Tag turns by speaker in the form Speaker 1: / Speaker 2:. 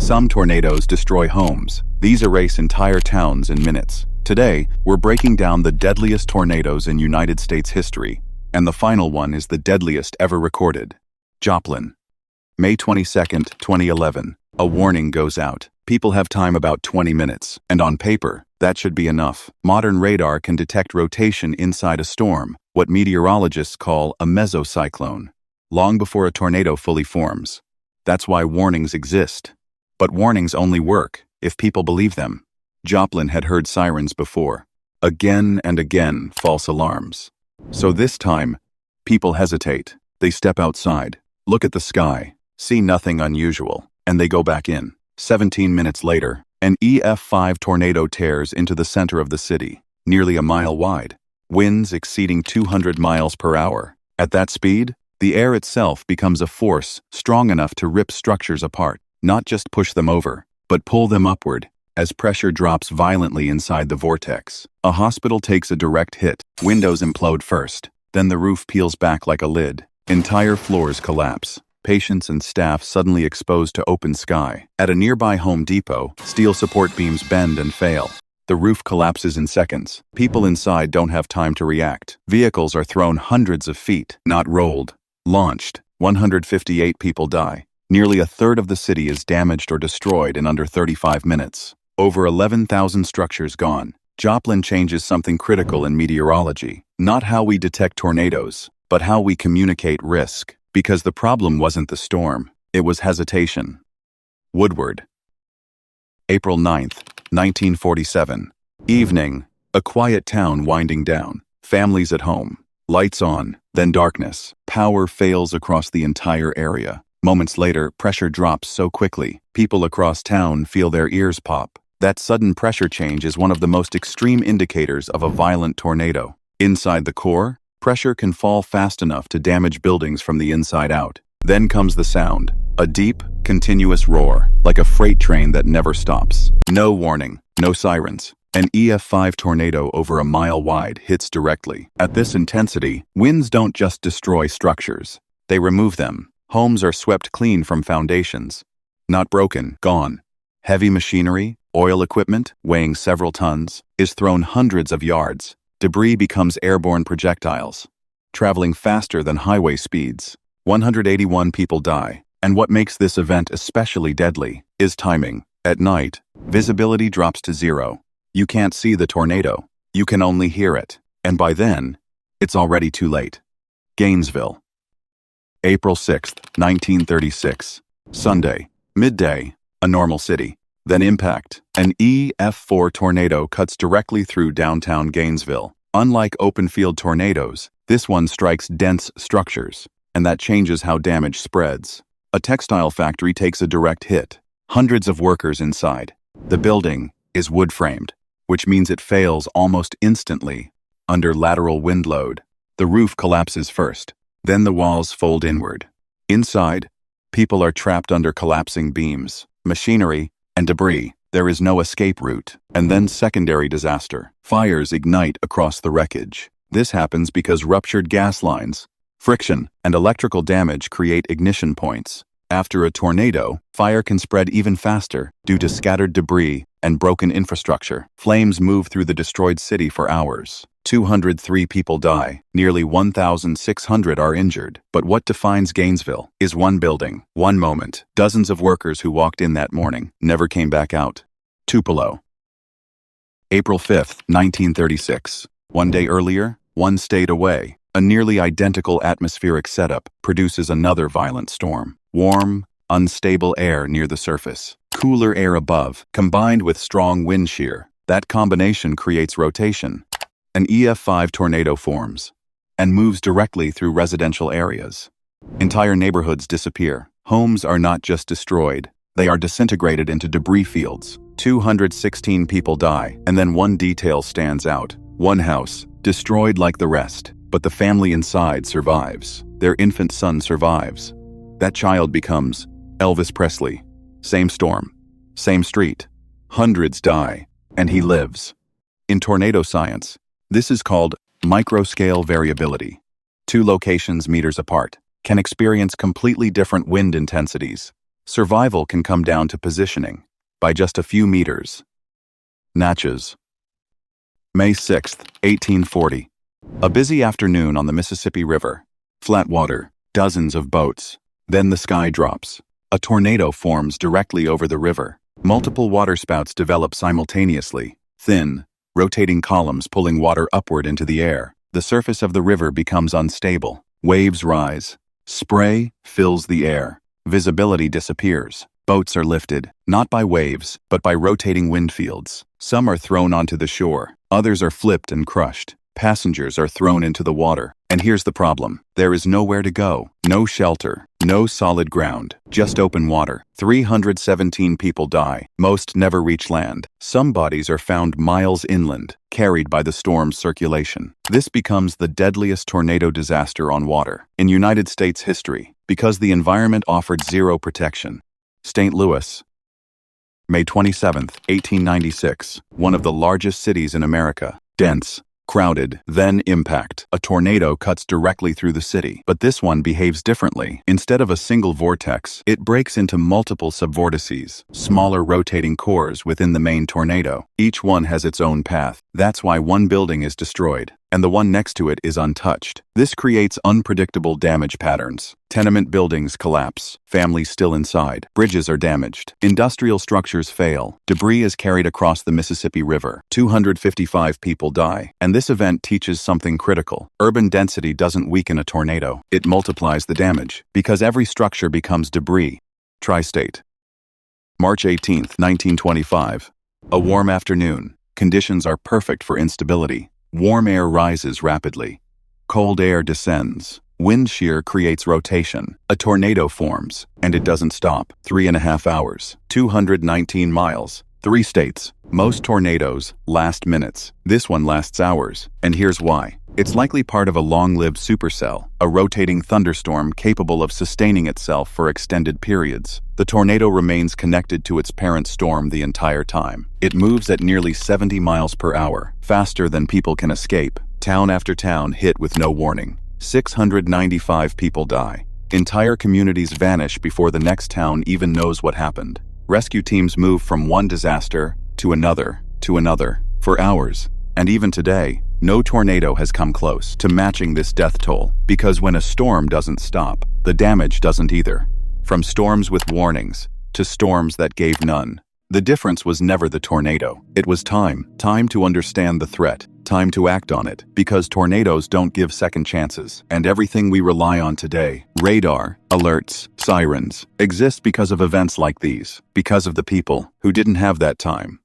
Speaker 1: Some tornadoes destroy homes. These erase entire towns in minutes. Today, we're breaking down the deadliest tornadoes in United States history, and the final one is the deadliest ever recorded. Joplin. May 22, 2011. A warning goes out. People have time about 20 minutes, and on paper, that should be enough. Modern radar can detect rotation inside a storm, what meteorologists call a mesocyclone, long before a tornado fully forms. That's why warnings exist. But warnings only work if people believe them. Joplin had heard sirens before. Again and again, false alarms. So this time, people hesitate. They step outside, look at the sky, see nothing unusual, and they go back in. 17 minutes later, an EF5 tornado tears into the center of the city, nearly a mile wide. Winds exceeding 200 miles per hour. At that speed, the air itself becomes a force strong enough to rip structures apart, not just push them over, but pull them upward, as pressure drops violently inside the vortex. A hospital takes a direct hit. Windows implode first, then the roof peels back like a lid. Entire floors collapse. Patients and staff suddenly exposed to open sky. At a nearby Home Depot, steel support beams bend and fail. The roof collapses in seconds. People inside don't have time to react. Vehicles are thrown hundreds of feet, not rolled. Launched. 158 people die. Nearly a third of the city is damaged or destroyed in under 35 minutes. Over 11,000 structures gone. Joplin changes something critical in meteorology. Not how we detect tornadoes, but how we communicate risk. Because the problem wasn't the storm, it was hesitation. Woodward. April 9th, 1947. Evening. A quiet town winding down. Families at home. Lights on, then darkness. Power fails across the entire area. Moments later, pressure drops so quickly, people across town feel their ears pop. That sudden pressure change is one of the most extreme indicators of a violent tornado. Inside the core, pressure can fall fast enough to damage buildings from the inside out. Then comes the sound, a deep, continuous roar, like a freight train that never stops. No warning, no sirens. An EF5 tornado over a mile wide hits directly. At this intensity, winds don't just destroy structures, they remove them. Homes are swept clean from foundations. Not broken, gone. Heavy machinery, oil equipment, weighing several tons, is thrown hundreds of yards. Debris becomes airborne projectiles, traveling faster than highway speeds. 181 people die. And what makes this event especially deadly is timing. At night, visibility drops to zero. You can't see the tornado. You can only hear it. And by then, it's already too late. Gainesville. April 6, 1936. Sunday. Midday. A normal city. Then impact. An EF4 tornado cuts directly through downtown Gainesville. Unlike open-field tornadoes, this one strikes dense structures, and that changes how damage spreads. A textile factory takes a direct hit. Hundreds of workers inside. The building is wood-framed, which means it fails almost instantly under lateral wind load. The roof collapses first. Then the walls fold inward. Inside, people are trapped under collapsing beams, machinery, and debris. There is no escape route. And then secondary disaster. Fires ignite across the wreckage. This happens because ruptured gas lines, friction, and electrical damage create ignition points. After a tornado, fire can spread even faster due to scattered debris and broken infrastructure. Flames move through the destroyed city for hours. 203 people die. Nearly 1,600 are injured. But what defines Gainesville is one building, one moment. Dozens of workers who walked in that morning never came back out. Tupelo. April 5th, 1936. One day earlier, one stayed away. A nearly identical atmospheric setup produces another violent storm. Warm, unstable air near the surface. Cooler air above, combined with strong wind shear. That combination creates rotation. An EF5 tornado forms and moves directly through residential areas. Entire neighborhoods disappear. Homes are not just destroyed, they are disintegrated into debris fields. 216 people die, and then one detail stands out. One house, destroyed like the rest, but the family inside survives. Their infant son survives. That child becomes Elvis Presley. Same storm, same street. Hundreds die, and he lives. In tornado science, this is called microscale variability. Two locations meters apart can experience completely different wind intensities, Survival can come down to positioning, by just a few meters. Natchez, May 6, 1840. A busy afternoon on the Mississippi River. Flat water, dozens of boats. Then the sky drops. A tornado forms directly over the river. Multiple waterspouts develop simultaneously, thin, rotating columns pulling water upward into the air. The surface of the river becomes unstable. Waves rise. Spray fills the air. Visibility disappears. Boats are lifted, not by waves, but by rotating wind fields. Some are thrown onto the shore. Others are flipped and crushed. Passengers are thrown into the water. And here's the problem. There is nowhere to go. No shelter. No solid ground. Just open water. 317 people die. Most never reach land. Some bodies are found miles inland, carried by the storm's circulation. This becomes the deadliest tornado disaster on water in United States history, because the environment offered zero protection. St. Louis, May 27, 1896. One of the largest cities in America. Dense. Crowded, then impact. A tornado cuts directly through the city, but this one behaves differently. Instead of a single vortex, it breaks into multiple subvortices, smaller rotating cores within the main tornado. Each one has its own path. That's why one building is destroyed, and the one next to it is untouched. This creates unpredictable damage patterns. Tenement buildings collapse, families still inside. Bridges are damaged. Industrial structures fail. Debris is carried across the Mississippi River. 255 people die. And this event teaches something critical. Urban density doesn't weaken a tornado. It multiplies the damage, because every structure becomes debris. Tri-State, March 18, 1925. A warm afternoon. Conditions are perfect for instability. Warm air rises rapidly. Cold air descends. Wind shear creates rotation. A tornado forms, and it doesn't stop. 3.5 hours. 219 miles. 3 states. Most tornadoes last minutes. This one lasts hours. And here's why. It's likely part of a long-lived supercell, a rotating thunderstorm capable of sustaining itself for extended periods. The tornado remains connected to its parent storm the entire time. It moves at nearly 70 miles per hour, faster than people can escape. Town after town hit with no warning. 695 people die. Entire communities vanish before the next town even knows what happened. Rescue teams move from one disaster to another, for hours. And even today, no tornado has come close to matching this death toll, because when a storm doesn't stop, the damage doesn't either. From storms with warnings to storms that gave none. The difference was never the tornado. It was time to understand the threat, time to act on it, because tornadoes don't give second chances. And everything we rely on today, radar, alerts, sirens, exists because of events like these, because of the people who didn't have that time.